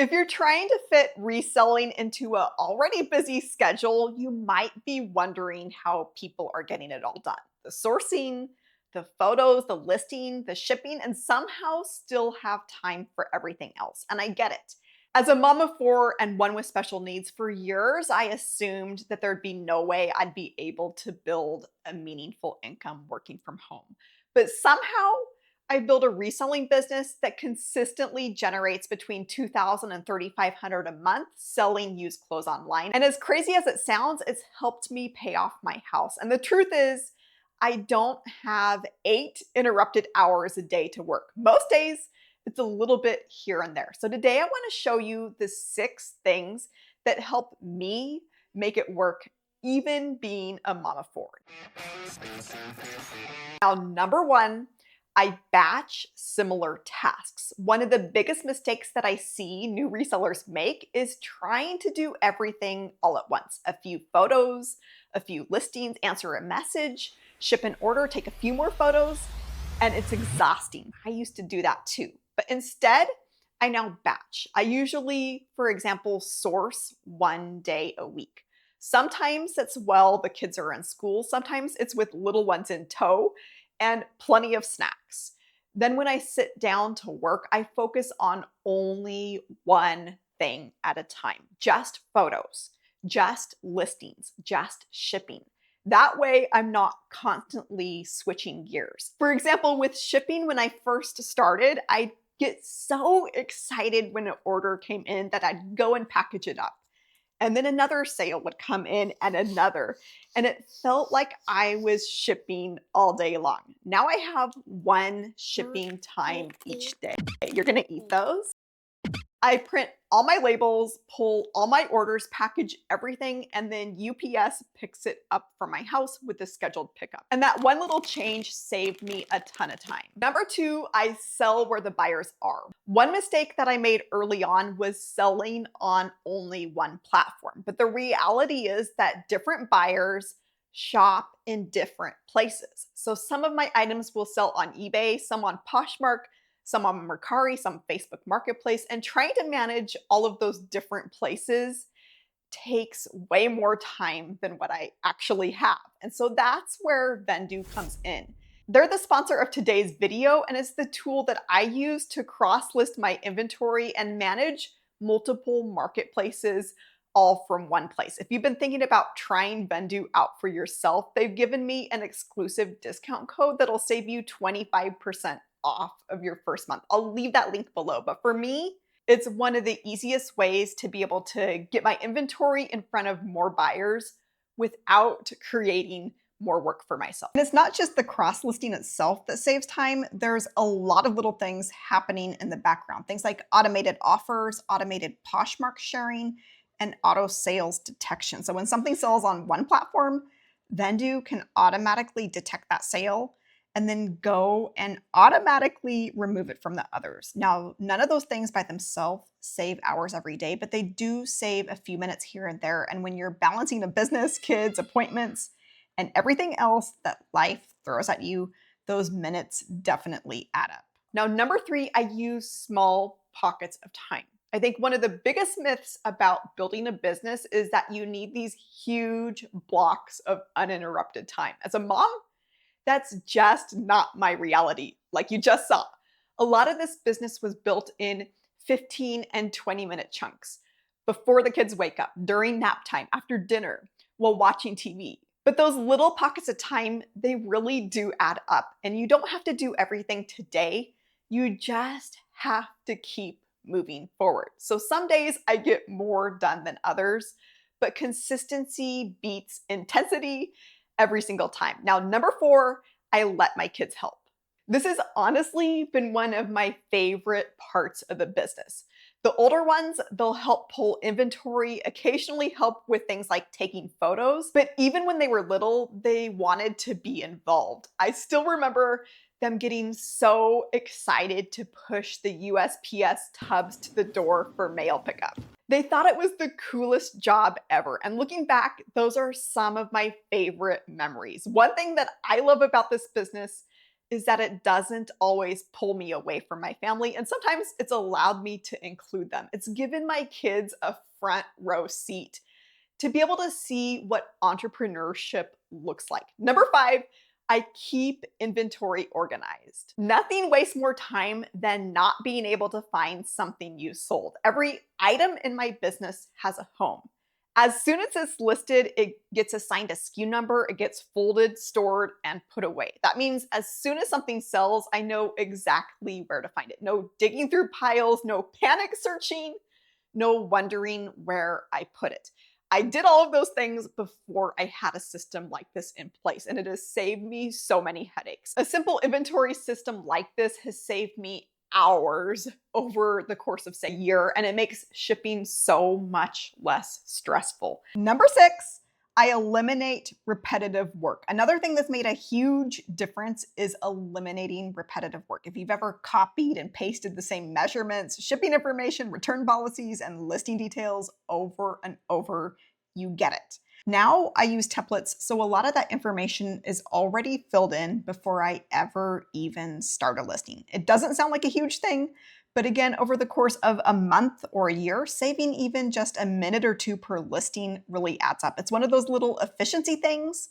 If you're trying to fit reselling into an already busy schedule, you might be wondering how people are getting it all done. The sourcing, the photos, the listing, the shipping, and somehow still have time for everything else. And I get it. As a mom of four and one with special needs, for years, I assumed that there'd be no way I'd be able to build a meaningful income working from home. But somehow, I built a reselling business that consistently generates between $2,000 and $3,500 a month selling used clothes online. And as crazy as it sounds, it's helped me pay off my house. And the truth is, I don't have 8 interrupted hours a day to work. Most days, it's a little bit here and there. So today I want to show you the 6 things that help me make it work, even being a mom of four. Now, number one, I batch similar tasks. One of the biggest mistakes that I see new resellers make is trying to do everything all at once. A few photos, a few listings, answer a message, ship an order, take a few more photos, and it's exhausting. I used to do that too. But instead, I now batch. I usually, for example, source 1 day a week. Sometimes it's while the kids are in school. Sometimes it's with little ones in tow and plenty of snacks. Then when I sit down to work, I focus on only one thing at a time. Just photos, just listings, just shipping. That way, I'm not constantly switching gears. For example, with shipping, when I first started, I'd get so excited when an order came in that I'd go and package it up. And then another sale would come in and another. And it felt like I was shipping all day long. Now I have one shipping time each day. You're gonna eat those? I print all my labels, pull all my orders, package everything, and then UPS picks it up from my house with a scheduled pickup. And that one little change saved me a ton of time. Number two, I sell where the buyers are. One mistake that I made early on was selling on only one platform. But the reality is that different buyers shop in different places. So some of my items will sell on eBay, some on Poshmark, some on Mercari, some Facebook Marketplace, and trying to manage all of those different places takes way more time than what I actually have. And so that's where Vendoo comes in. They're the sponsor of today's video, and it's the tool that I use to cross-list my inventory and manage multiple marketplaces all from one place. If you've been thinking about trying Vendoo out for yourself, they've given me an exclusive discount code that'll save you 25% off of your first month. I'll leave that link below. But for me, it's one of the easiest ways to be able to get my inventory in front of more buyers without creating more work for myself. And it's not just the cross-listing itself that saves time. There's a lot of little things happening in the background. Things like automated offers, automated Poshmark sharing, and auto sales detection. So when something sells on one platform, Vendoo can automatically detect that sale and then go and automatically remove it from the others. Now, none of those things by themselves save hours every day, but they do save a few minutes here and there. And when you're balancing a business, kids, appointments, and everything else that life throws at you, those minutes definitely add up. Now, number three, I use small pockets of time. I think one of the biggest myths about building a business is that you need these huge blocks of uninterrupted time. As a mom, that's just not my reality, like you just saw. A lot of this business was built in 15 and 20-minute chunks before the kids wake up, during nap time, after dinner, while watching TV. But those little pockets of time, they really do add up. And you don't have to do everything today. You just have to keep moving forward. So some days I get more done than others, but consistency beats intensity every single time. Now, number four, I let my kids help. This has honestly been one of my favorite parts of the business. The older ones, they'll help pull inventory, occasionally help with things like taking photos, but even when they were little, they wanted to be involved. I still remember them getting so excited to push the USPS tubs to the door for mail pickup. They thought it was the coolest job ever. And looking back, those are some of my favorite memories. One thing that I love about this business is that it doesn't always pull me away from my family, and sometimes it's allowed me to include them. It's given my kids a front row seat to be able to see what entrepreneurship looks like. Number 5, I keep inventory organized. Nothing wastes more time than not being able to find something you sold. Every item in my business has a home. As soon as it's listed, it gets assigned a SKU number, it gets folded, stored, and put away. That means as soon as something sells, I know exactly where to find it. No digging through piles, no panic searching, no wondering where I put it. I did all of those things before I had a system like this in place, and it has saved me so many headaches. A simple inventory system like this has saved me hours over the course of, say, a year, and it makes shipping so much less stressful. Number 6, I eliminate repetitive work. Another thing that's made a huge difference is eliminating repetitive work. If you've ever copied and pasted the same measurements, shipping information, return policies, and listing details over and over, you get it. Now I use templates, so a lot of that information is already filled in before I ever even start a listing. It doesn't sound like a huge thing, but again, over the course of a month or a year, saving even just a minute or two per listing really adds up. It's one of those little efficiency things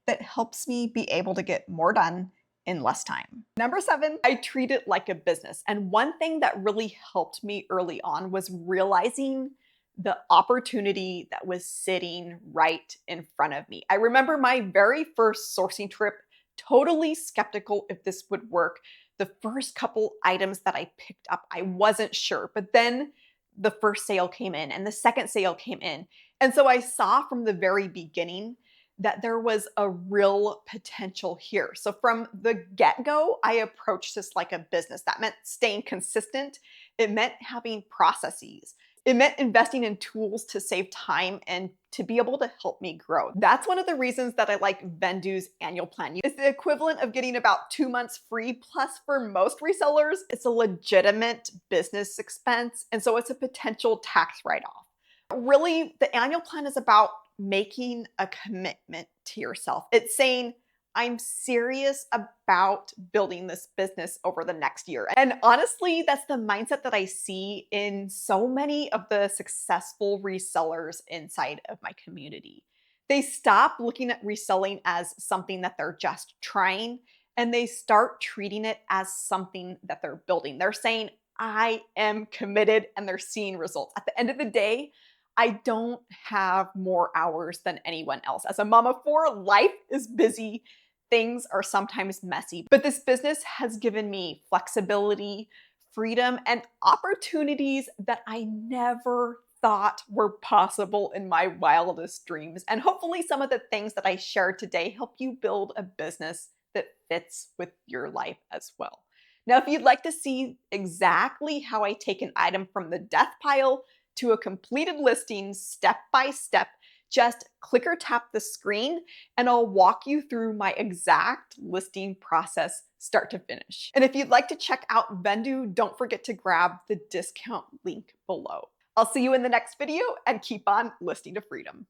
that helps me be able to get more done in less time. Number 7, I treat it like a business. And one thing that really helped me early on was realizing the opportunity that was sitting right in front of me. I remember my very first sourcing trip, totally skeptical if this would work. The first couple items that I picked up, I wasn't sure, but then the first sale came in and the second sale came in. And so I saw from the very beginning that there was a real potential here. So from the get-go, I approached this like a business. That meant staying consistent. It meant having processes. It meant investing in tools to save time and to be able to help me grow. That's one of the reasons that I like Vendoo's annual plan. It's the equivalent of getting about 2 months free, plus for most resellers, it's a legitimate business expense, and so it's a potential tax write-off. Really, the annual plan is about making a commitment to yourself. It's saying, I'm serious about building this business over the next year. And honestly, that's the mindset that I see in so many of the successful resellers inside of my community. They stop looking at reselling as something that they're just trying, and they start treating it as something that they're building. They're saying, I am committed, and they're seeing results. At the end of the day, I don't have more hours than anyone else. As a mom of 4, life is busy. Things are sometimes messy, but this business has given me flexibility, freedom, and opportunities that I never thought were possible in my wildest dreams. And hopefully some of the things that I shared today help you build a business that fits with your life as well. Now, if you'd like to see exactly how I take an item from the death pile to a completed listing step by step, just click or tap the screen and I'll walk you through my exact listing process start to finish. And if you'd like to check out Vendoo, don't forget to grab the discount link below. I'll see you in the next video and keep on listing to freedom.